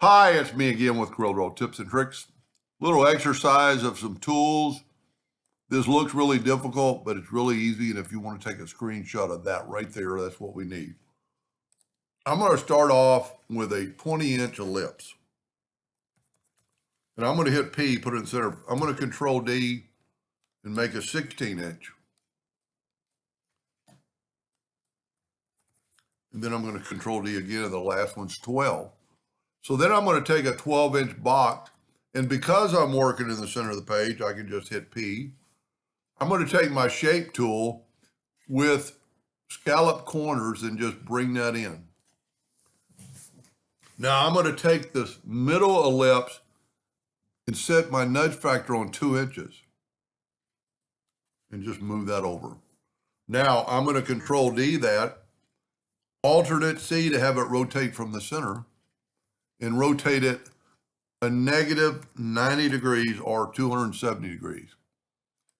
Hi, it's me again with Corel Draw tips and tricks. Little exercise of some tools. This looks really difficult, but it's really easy. And if you want to take a screenshot of that right there, that's what we need. I'm going to start off with a 20-inch ellipse. And I'm going to hit P, put it in the center. I'm going to Control D and make a 16-inch. And then I'm going to Control D again, and the last one's 12. So then I'm going to take a 12-inch box, and because I'm working in the center of the page, I can just hit P. I'm going to take my shape tool with scallop corners and just bring that in. Now I'm going to take this middle ellipse and set my nudge factor on 2 inches and just move that over. Now I'm going to Control D that, alternate C to have it rotate from the center, and rotate it a negative 90 degrees or 270 degrees.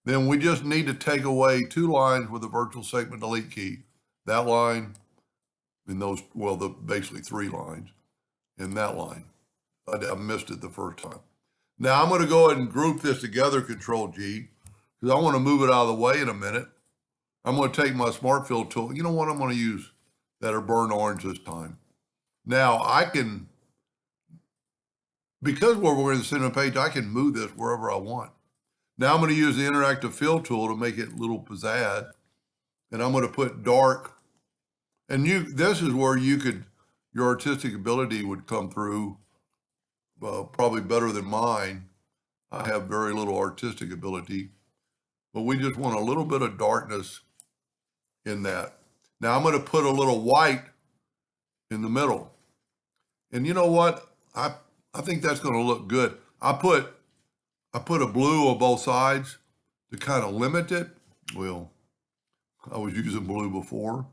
Then we just need to take away 2 lines with the virtual segment delete key. That line and those, well, basically 3 lines and that line. I missed it the first time. Now I'm going to go ahead and group this together, Control G, because I want to move it out of the way in a minute. I'm going to take my Smart Fill tool. You know what? I'm going to use that are burnt orange this time. Now I can, because we're in the center of the page, I can move this wherever I want. Now I'm going to use the interactive fill tool to make it a little pizzazz. And I'm going to put dark. And this is where your artistic ability would come through, probably better than mine. I have very little artistic ability, but we just want a little bit of darkness in that. Now I'm going to put a little white in the middle. And you know what? I think that's going to look good. I put a blue on both sides to kind of limit it. Well, I was using blue before,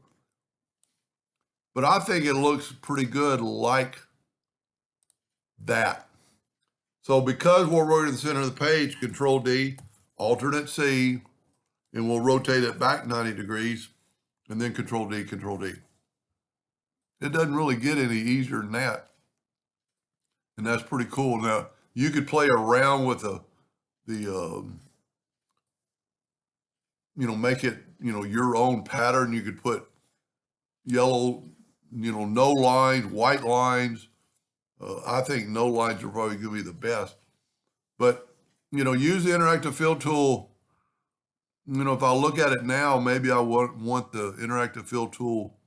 but I think it looks pretty good like that. So because we're right in the center of the page, Control D, alternate C, and we'll rotate it back 90 degrees, and then Control D, Control D. It doesn't really get any easier than that. And that's pretty cool. Now, you could play around with make it, your own pattern. You could put yellow, no lines, white lines. I think no lines are probably going to be the best. But, use the interactive fill tool. If I look at it now, maybe I want the interactive fill tool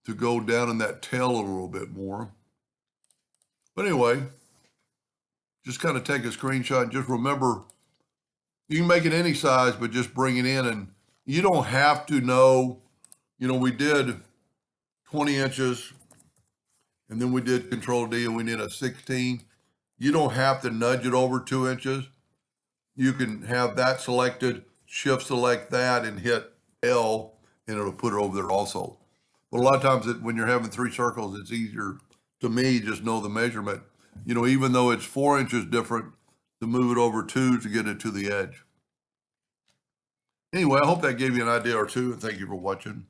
to go down in that tail a little bit more. But anyway, just kind of take a screenshot. Just remember, you can make it any size, but just bring it in. And you don't have to know, we did 20 inches, and then we did Control D, and we did a 16. You don't have to nudge it over 2 inches. You can have that selected, shift select that, and hit L, and it'll put it over there also. But a lot of times when you're having 3 circles, it's easier to me just know the measurement. Even though it's 4 inches different, to move it over 2 to get it to the edge. Anyway, I hope that gave you an idea or two, and thank you for watching.